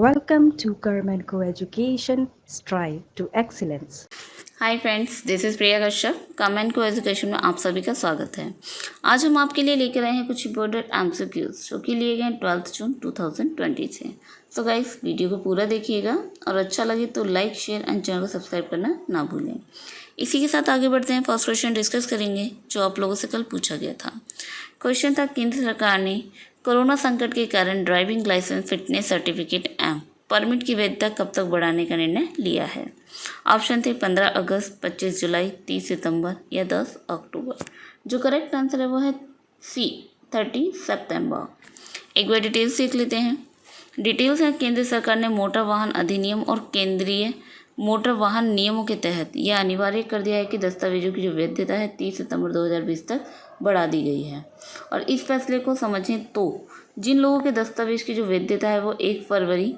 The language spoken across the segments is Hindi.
Welcome to Government Co-Education Strive to Excellence. Hi friends, this is Priya Kashyap. Comment को एजुकेशन में आप सभी का स्वागत है। आज हम आपके लिए लेकर आए हैं कुछ इंपॉर्टेंट एमसीक्यूज जो कि लिए गए 12 जून 2020 से। सो गाइस, वीडियो को पूरा देखिएगा और अच्छा लगे तो लाइक, शेयर एंड चैनल को सब्सक्राइब करना ना भूलें। इसी के साथ आगे बढ़ते हैं। फर्स्ट क्वेश्चन डिस्कस करेंगे जो आप लोगों से कल पूछा गया था। क्वेश्चन था, केंद्र सरकार ने कोरोना संकट के कारण ड्राइविंग लाइसेंस फिटनेस सर्टिफिकेट एवं परमिट की वैधता कब तक बढ़ाने का निर्णय लिया है। ऑप्शन थे 15 अगस्त, 25 जुलाई, 30 सितंबर या 10 अक्टूबर। जो करेक्ट आंसर है वो है सी, 30 सितंबर। एक बार डिटेल्स देख लेते हैं। डिटेल्स है, केंद्र सरकार ने मोटर वाहन अधिनियम और केंद्रीय मोटर वाहन नियमों के तहत यह अनिवार्य कर दिया है कि दस्तावेजों की जो वैधता है 30 सितंबर 2020 तक बढ़ा दी गई है। और इस फैसले को समझें तो जिन लोगों के दस्तावेज की जो वैधता है वो 1 फरवरी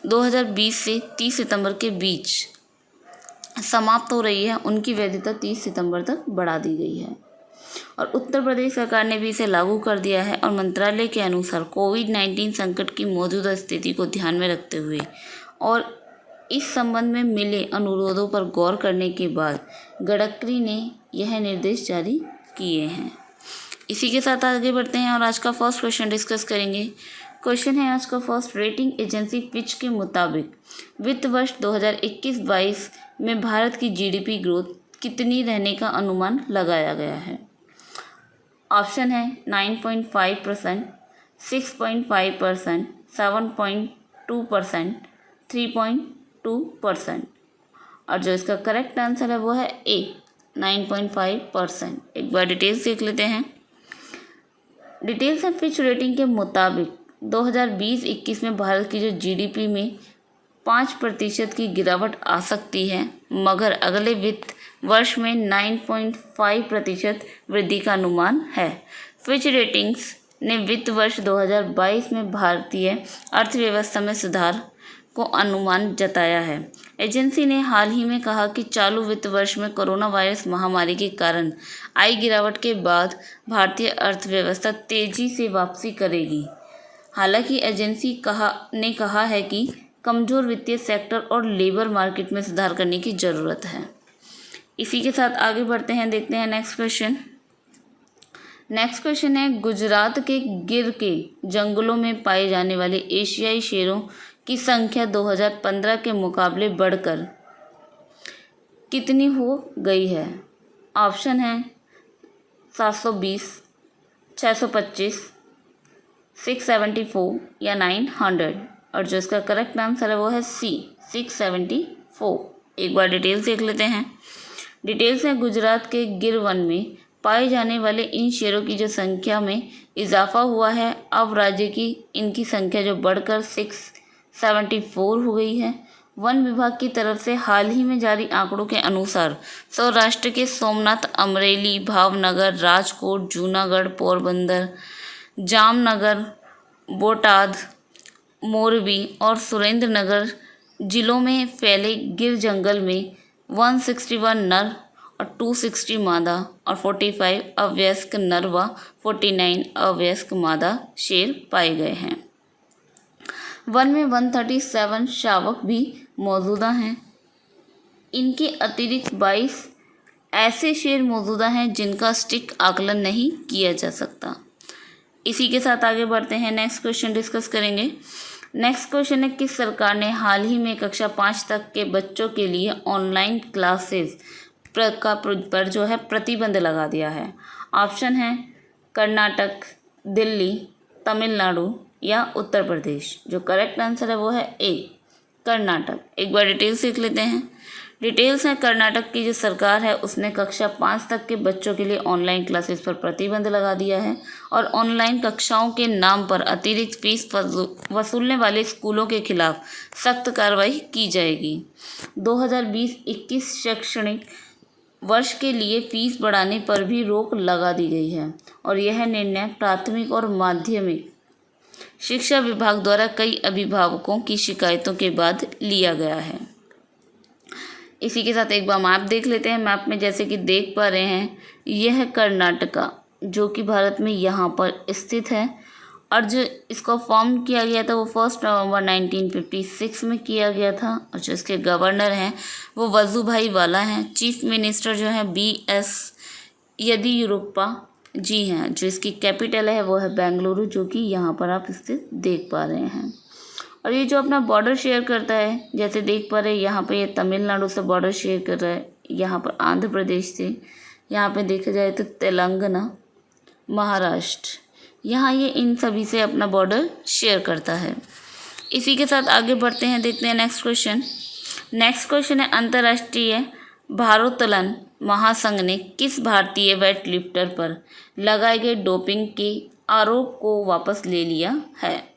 2020 से 30 सितंबर के बीच समाप्त हो रही है, उनकी वैधता 30 सितंबर तक बढ़ा दी गई है। और उत्तर प्रदेश सरकार ने भी इसे लागू कर दिया है। और मंत्रालय के अनुसार कोविड-19 संकट की मौजूदा स्थिति को ध्यान में रखते हुए और इस संबंध में मिले अनुरोधों पर गौर करने के बाद गडकरी ने यह निर्देश जारी किए हैं। इसी के साथ आगे बढ़ते हैं और आज का फर्स्ट क्वेश्चन डिस्कस करेंगे। क्वेश्चन है आज का फर्स्ट, रेटिंग एजेंसी फिच के मुताबिक वित्त वर्ष 2021-22 में भारत की जीडीपी ग्रोथ कितनी रहने का अनुमान लगाया गया है। ऑप्शन है 9.5%, 6.5%, 7.2%, 3.2%। और जो इसका करेक्ट आंसर है वो है ए, 9.5%। एक बार डिटेल्स देख लेते हैं। डिटेल्स है, फिच रेटिंग के मुताबिक 2020-21 में भारत की जो जीडीपी में 5% की गिरावट आ सकती है, मगर अगले वित्त वर्ष में 9.5% वृद्धि का अनुमान है। फिच रेटिंग्स ने वित्त वर्ष 2022 में भारतीय अर्थव्यवस्था में सुधार को अनुमान जताया है। एजेंसी ने हाल ही में कहा कि चालू वित्त वर्ष में कोरोना वायरस महामारी के कारण आई गिरावट के बाद भारतीय अर्थव्यवस्था तेजी से वापसी करेगी। हालांकि एजेंसी ने कहा है कि कमज़ोर वित्तीय सेक्टर और लेबर मार्केट में सुधार करने की ज़रूरत है। इसी के साथ आगे बढ़ते हैं, देखते हैं नेक्स्ट क्वेश्चन। नेक्स्ट क्वेश्चन है, गुजरात के गिर के जंगलों में पाए जाने वाले एशियाई शेरों की संख्या 2015 के मुकाबले बढ़कर कितनी हो गई है। ऑप्शन है 720, 625, 674 या 900। और जो इसका करेक्ट आंसर है वो है सी, 674। एक बार डिटेल्स देख लेते हैं। डिटेल्स है, गुजरात के गिर वन में पाए जाने वाले इन शेरों की जो संख्या में इजाफा हुआ है, अब राज्य की इनकी संख्या जो बढ़कर 674 हो गई है। वन विभाग की तरफ से हाल ही में जारी आंकड़ों के अनुसार सौराष्ट्र के सोमनाथ, अमरेली, भावनगर, राजकोट, जूनागढ़, पोरबंदर, जामनगर, बोटाद, मोरबी और सुरेंद्रनगर जिलों में फैले गिर जंगल में 161 नर और 260 मादा और 45 अवयस्क नर व 49 अवयस्क मादा शेर पाए गए हैं। वन में 137 शावक भी मौजूदा हैं। इनके अतिरिक्त 22 ऐसे शेर मौजूदा हैं जिनका स्टिक आकलन नहीं किया जा सकता। इसी के साथ आगे बढ़ते हैं, नेक्स्ट क्वेश्चन डिस्कस करेंगे। नेक्स्ट क्वेश्चन है, किस सरकार ने हाल ही में कक्षा 5 तक के बच्चों के लिए ऑनलाइन क्लासेस पर जो है प्रतिबंध लगा दिया है। ऑप्शन है कर्नाटक, दिल्ली, तमिलनाडु या उत्तर प्रदेश। जो करेक्ट आंसर है वो है ए, कर्नाटक। एक बार डिटेल्स देख लेते हैं। डिटेल्स है, कर्नाटक की जो सरकार है उसने कक्षा 5 तक के बच्चों के लिए ऑनलाइन क्लासेस पर प्रतिबंध लगा दिया है और ऑनलाइन कक्षाओं के नाम पर अतिरिक्त फीस वसूलने वाले स्कूलों के खिलाफ सख्त कार्रवाई की जाएगी। 2020-21 शैक्षणिक वर्ष के लिए फीस बढ़ाने पर भी रोक लगा दी गई है और यह निर्णय प्राथमिक और माध्यमिक शिक्षा विभाग द्वारा कई अभिभावकों की शिकायतों के बाद लिया गया है। इसी के साथ एक बार मैप देख लेते हैं। मैप में जैसे कि देख पा रहे हैं, यह कर्नाटका जो कि भारत में यहाँ पर स्थित है और जो इसको फॉर्म किया गया था वो 1 नवंबर 1956 में किया गया था। और जो इसके गवर्नर हैं वो वजुभाई वाला हैं। चीफ मिनिस्टर जो है BS येदियुरप्पा जी हैं। जो इसकी कैपिटल है वो है बेंगलुरु, जो कि यहाँ पर आप स्थित देख पा रहे हैं। और ये जो अपना बॉर्डर शेयर करता है, जैसे देख पा रहे हैं यहाँ पे ये तमिलनाडु से बॉर्डर शेयर कर रहा है, यहाँ पर आंध्र प्रदेश से, यहाँ पे देखा जाए तो तेलंगाना, महाराष्ट्र, यहाँ ये इन सभी से अपना बॉर्डर शेयर करता है। इसी के साथ आगे बढ़ते हैं, देखते हैं नेक्स्ट क्वेश्चन। नेक्स्ट क्वेश्चन है अंतर्राष्ट्रीय भारोत्तोलन महासंघ ने किस भारतीय वेट लिफ्टर पर लगाए गए डोपिंग के आरोप को वापस ले लिया है?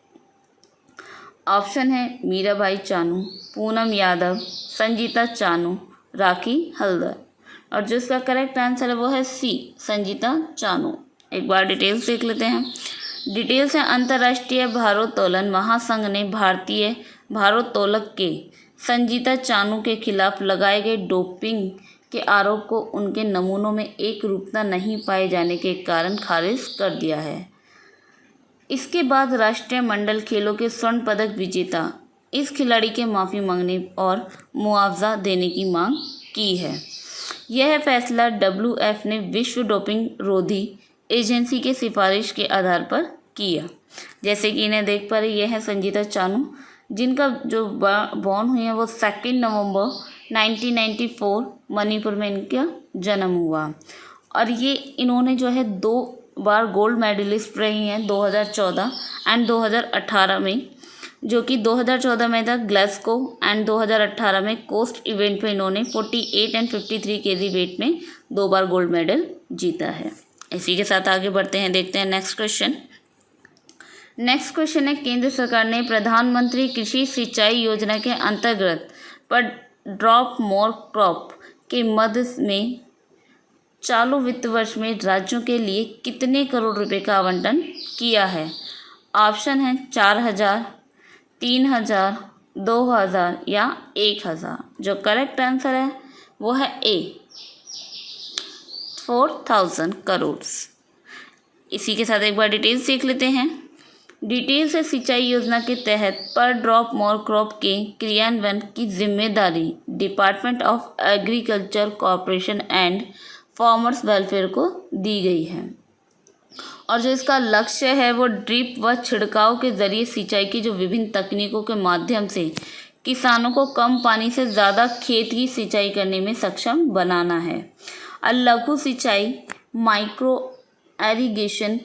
ऑप्शन है मीराबाई चानू, पूनम यादव, संजीता चानू, राखी हल्दर। और जो इसका करेक्ट आंसर है वो है C, संजीता चानू। एक बार डिटेल्स देख लेते हैं। डिटेल्स है अंतर्राष्ट्रीय भारोत्तोलन महासंघ ने भारतीय भारोत्तोलक के संजीता चानू के खिलाफ लगाए गए डोपिंग के आरोप को उनके नमूनों में एक रूपता नहीं पाए जाने के कारण खारिज कर दिया है। इसके बाद राष्ट्रीय मंडल खेलों के स्वर्ण पदक विजेता इस खिलाड़ी के माफ़ी मांगने और मुआवजा देने की मांग की है। यह फैसला WF ने विश्व डोपिंग रोधी एजेंसी के सिफारिश के आधार पर किया। जैसे कि इन्हें देख पा रहे, यह है संजीता चानू, जिनका जो बॉर्न हुई है वो 2 नवंबर 1994 मणिपुर में इनका जन्म हुआ। और ये इन्होंने जो है 2 बार गोल्ड मेडलिस्ट रही हैं, 2014 एंड 2018 में, जो कि 2014 में था ग्लासगो एंड 2018 में कोस्ट इवेंट में इन्होंने 48 एंड 53 kg वेट में 2 बार गोल्ड मेडल जीता है। इसी के साथ आगे बढ़ते हैं, देखते हैं नेक्स्ट क्वेश्चन। नेक्स्ट क्वेश्चन है केंद्र सरकार ने प्रधानमंत्री कृषि सिंचाई योजना के अंतर्गत पर ड्रॉप मोर क्रॉप के मद में चालू वित्त वर्ष में राज्यों के लिए कितने करोड़ रुपए का आवंटन किया है? ऑप्शन है 4000, 3000, 2000 या 1000। जो करेक्ट आंसर है वो है A, 4000 करोड़। इसी के साथ एक बार डिटेल्स देख लेते हैं। डिटेल्स है सिंचाई योजना के तहत पर ड्रॉप मोर क्रॉप के क्रियान्वयन की जिम्मेदारी department of agriculture corporation and farmers welfare को दी गई है। और जो इसका लक्ष्य है वो ड्रिप व छिड़काव के जरिए सिंचाई की जो विभिन्न तकनीकों के माध्यम से किसानों को कम पानी से ज़्यादा खेत की सिंचाई करने में सक्षम बनाना है। और लघु सिंचाई माइक्रो एरीगेशन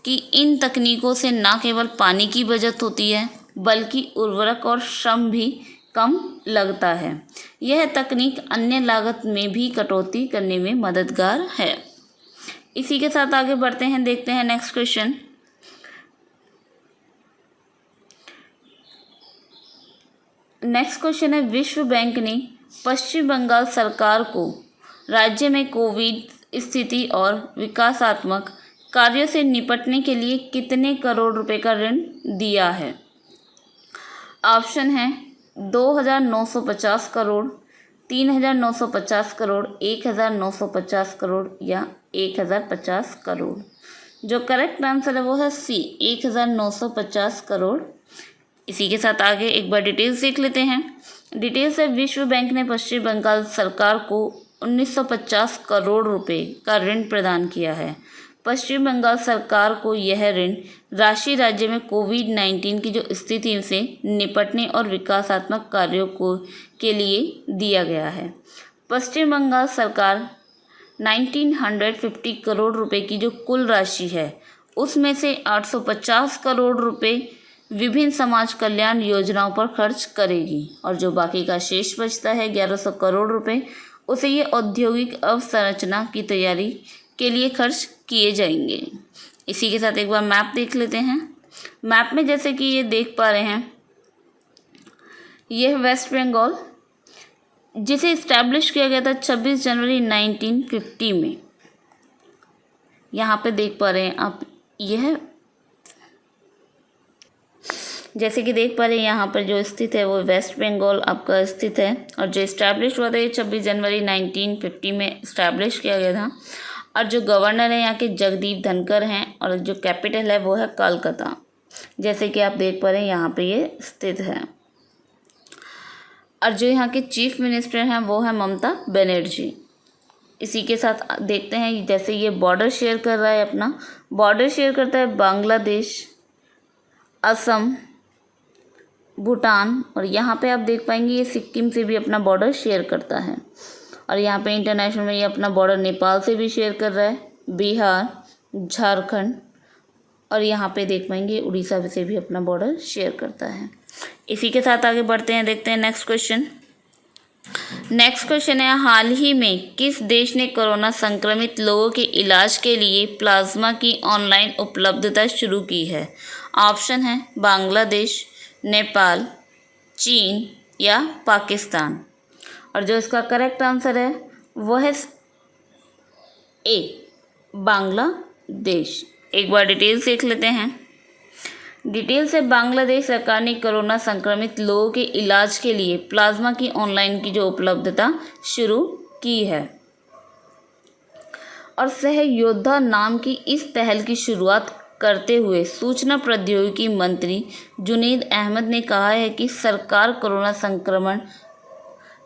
की इन तकनीकों से न केवल पानी की बचत होती है बल्कि उर्वरक और श्रम भी कम लगता है। यह तकनीक अन्य लागत में भी कटौती करने में मददगार है। इसी के साथ आगे बढ़ते हैं, देखते हैं नेक्स्ट क्वेश्चन। नेक्स्ट क्वेश्चन है विश्व बैंक ने पश्चिम बंगाल सरकार को राज्य में कोविड स्थिति और विकासात्मक कार्यों से निपटने के लिए कितने करोड़ रुपए का ऋण दिया है? ऑप्शन है 2950 करोड़, 3950 करोड़, 1950 करोड़ या 1050 करोड़। जो करेक्ट आंसर है वो है C, 1950 करोड़। इसी के साथ आगे एक बार डिटेल्स देख लेते हैं। डिटेल्स है विश्व बैंक ने पश्चिम बंगाल सरकार को 1950 करोड़ रुपए का ऋण प्रदान किया है। पश्चिम बंगाल सरकार को यह ऋण राशि राज्य में कोविड-19 की जो स्थिति से निपटने और विकासात्मक कार्यों के लिए दिया गया है। पश्चिम बंगाल सरकार 1950 करोड़ रुपए की जो कुल राशि है उसमें से 850 करोड़ रुपए विभिन्न समाज कल्याण योजनाओं पर खर्च करेगी और जो बाकी का शेष बचता है 1100 करोड़ रुपए उसे ये औद्योगिक अवसंरचना की तैयारी के लिए खर्च किए जाएंगे। इसी के साथ एक बार मैप देख लेते हैं। मैप में जैसे कि ये देख पा रहे हैं, यह वेस्ट बंगाल जिसे इस्टेब्लिश किया गया था 26 जनवरी 1950 में। यहाँ पे देख पा रहे हैं आप, यह जैसे कि देख पा रहे हैं यहाँ पर जो स्थित है वो वेस्ट बंगाल आपका स्थित है और जो इस्टेब्लिश हुआ था ये 26 जनवरी 1950 में इस्टेब्लिश किया गया था। और जो गवर्नर है यहाँ के जगदीप धनखड़ हैं और जो कैपिटल है वो है कोलकाता। जैसे कि आप देख पा रहे हैं यहाँ पे ये स्थित है। और जो यहाँ के चीफ मिनिस्टर हैं वो है ममता बनर्जी। इसी के साथ देखते हैं जैसे ये बॉर्डर शेयर कर रहा है, अपना बॉर्डर शेयर करता है बांग्लादेश, असम, भूटान, और यहाँ पे आप देख पाएंगे ये सिक्किम से भी अपना बॉर्डर शेयर करता है। और यहाँ पे इंटरनेशनल में ये अपना बॉर्डर नेपाल से भी शेयर कर रहा है, बिहार, झारखंड, और यहाँ पे देख पाएंगे उड़ीसा से भी अपना बॉर्डर शेयर करता है। इसी के साथ आगे बढ़ते हैं, देखते हैं नेक्स्ट क्वेश्चन। नेक्स्ट क्वेश्चन है, हाल ही में किस देश ने कोरोना संक्रमित लोगों के इलाज के लिए प्लाज्मा की ऑनलाइन उपलब्धता शुरू की है? ऑप्शन है बांग्लादेश, नेपाल, चीन या पाकिस्तान। और जो इसका करेक्ट आंसर है वो है ए, बांग्लादेश। एक बार डिटेल्स देख लेते हैं। डिटेल से बांग्लादेश सरकार ने कोरोना संक्रमित लोगों के इलाज के लिए प्लाज्मा की ऑनलाइन की जो उपलब्धता शुरू की है, और सहयोद्धा नाम की इस पहल की शुरुआत करते हुए सूचना प्रौद्योगिकी मंत्री जुनैद अहमद ने कहा है कि सरकार कोरोना संक्रमण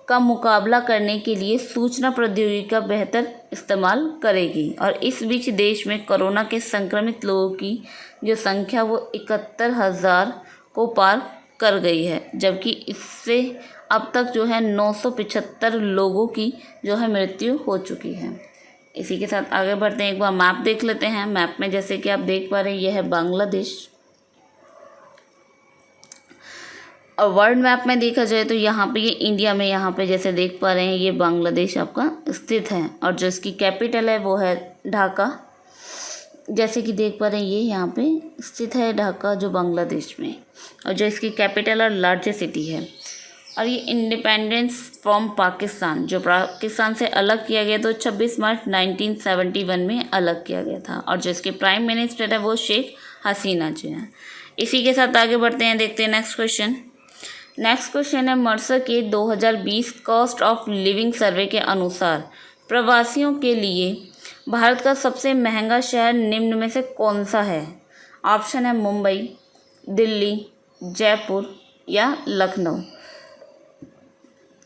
का मुकाबला करने के लिए सूचना प्रौद्योगिकी का बेहतर इस्तेमाल करेगी। और इस बीच देश में कोरोना के संक्रमित लोगों की जो संख्या वो 71,000 को पार कर गई है, जबकि इससे अब तक जो है 975 लोगों की जो है मृत्यु हो चुकी है। इसी के साथ आगे बढ़ते हैं, एक बार मैप देख लेते हैं। मैप में जैसे कि आप देख पा रहे हैं यह है बांग्लादेश, और वर्ल्ड मैप में देखा जाए तो यहाँ पे ये इंडिया में यहाँ पे जैसे देख पा रहे हैं ये बांग्लादेश आपका स्थित है, और जो इसकी कैपिटल है वो है ढाका। जैसे कि देख पा रहे हैं ये यहाँ पे स्थित है ढाका जो बांग्लादेश में, और जो इसकी कैपिटल और लार्जेस्ट सिटी है। और ये इंडिपेंडेंस फ्रॉम पाकिस्तान, जो पाकिस्तान से अलग किया गया तो 26 मार्च 1971 में अलग किया गया था, और जो इसके प्राइम मिनिस्टर है वो शेख हसीना जी हैं। इसी के साथ आगे बढ़ते हैं, देखते हैं नेक्स्ट क्वेश्चन। नेक्स्ट क्वेश्चन है, मर्सर के 2020 कॉस्ट ऑफ लिविंग सर्वे के अनुसार प्रवासियों के लिए भारत का सबसे महंगा शहर निम्न में से कौन सा है? ऑप्शन है मुंबई, दिल्ली, जयपुर या लखनऊ।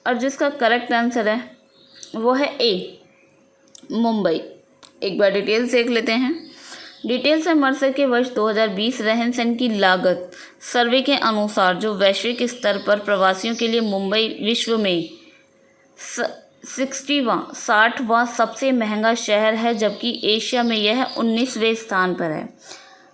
और जिसका करेक्ट आंसर है वो है ए, मुंबई। एक बार डिटेल्स देख लेते हैं। डिटेल्स है, मर्सर के वर्ष 2020 रहन सहन की लागत सर्वे के अनुसार जो वैश्विक स्तर पर प्रवासियों के लिए मुंबई विश्व में 60वां सबसे महंगा शहर है, जबकि एशिया में यह 19वें स्थान पर है।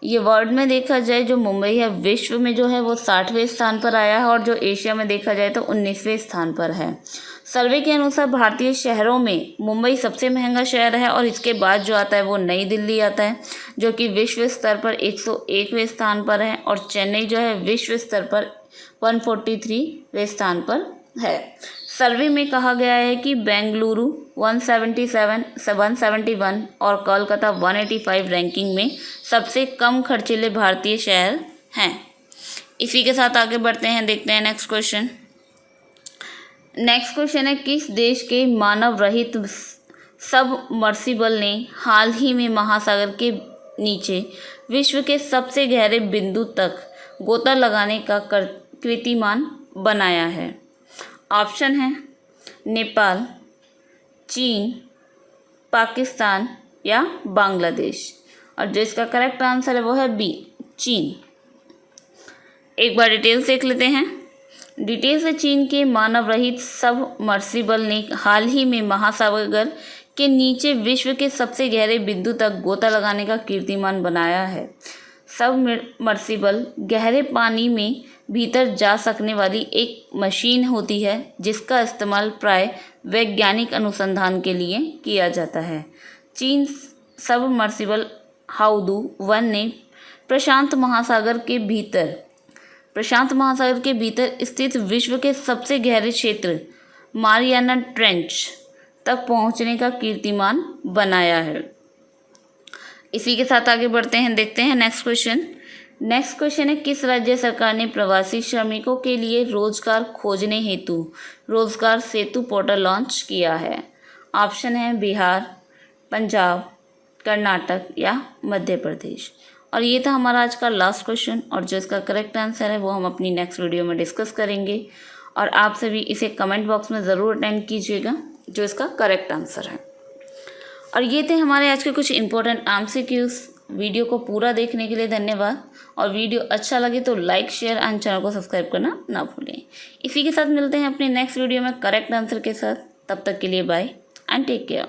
ये वर्ल्ड में देखा जाए जो मुंबई है विश्व में जो है वो 60वें स्थान पर आया है, और जो एशिया में देखा जाए तो 19वें स्थान पर है। सर्वे के अनुसार भारतीय शहरों में मुंबई सबसे महंगा शहर है, और इसके बाद जो आता है वो नई दिल्ली आता है जो कि विश्व स्तर पर 101वें स्थान पर है, और चेन्नई जो है विश्व स्तर पर 143वें स्थान पर है। सर्वे में कहा गया है कि बेंगलुरु 171 और कोलकाता 185 रैंकिंग में सबसे कम खर्चीले भारतीय शहर हैं। इसी के साथ आगे बढ़ते हैं, देखते हैं नेक्स्ट क्वेश्चन। नेक्स्ट क्वेश्चन है, किस देश के मानव रहित सबमर्सिबल ने हाल ही में महासागर के नीचे विश्व के सबसे गहरे बिंदु तक गोता लगाने का कीर्तिमान बनाया है? ऑप्शन है नेपाल, चीन, पाकिस्तान या बांग्लादेश। और जो इसका करेक्ट आंसर है वो है बी, चीन। एक बार डिटेल्स देख लेते हैं। डिटेल्स से चीन के मानव रहित सबमर्सिबल ने हाल ही में महासागर के नीचे विश्व के सबसे गहरे बिंदु तक गोता लगाने का कीर्तिमान बनाया है। सबमर्सिबल गहरे पानी में भीतर जा सकने वाली एक मशीन होती है जिसका इस्तेमाल प्राय वैज्ञानिक अनुसंधान के लिए किया जाता है। चीन सबमर्सिबल हाउडू 1 ने प्रशांत महासागर के भीतर स्थित विश्व के सबसे गहरे क्षेत्र मारियाना ट्रेंच तक पहुंचने का कीर्तिमान बनाया है। इसी के साथ आगे बढ़ते हैं, देखते हैं नेक्स्ट क्वेश्चन। नेक्स्ट क्वेश्चन है, किस राज्य सरकार ने प्रवासी श्रमिकों के लिए रोजगार खोजने हेतु रोजगार सेतु पोर्टल लॉन्च किया है? ऑप्शन है बिहार, पंजाब, कर्नाटक या मध्य प्रदेश। और ये था हमारा आज का लास्ट क्वेश्चन, और जो इसका करेक्ट आंसर है वो हम अपनी नेक्स्ट वीडियो में डिस्कस करेंगे। और आप सभी इसे कमेंट बॉक्स में ज़रूर अटेंड कीजिएगा जो इसका करेक्ट आंसर है। और ये थे हमारे आज के कुछ इंपॉर्टेंट MCQs। वीडियो को पूरा देखने के लिए धन्यवाद, और वीडियो अच्छा लगे तो लाइक, शेयर एंड चैनल को सब्सक्राइब करना ना भूलें। इसी के साथ मिलते हैं अपने नेक्स्ट वीडियो में करेक्ट आंसर के साथ। तब तक के लिए बाय एंड टेक केयर।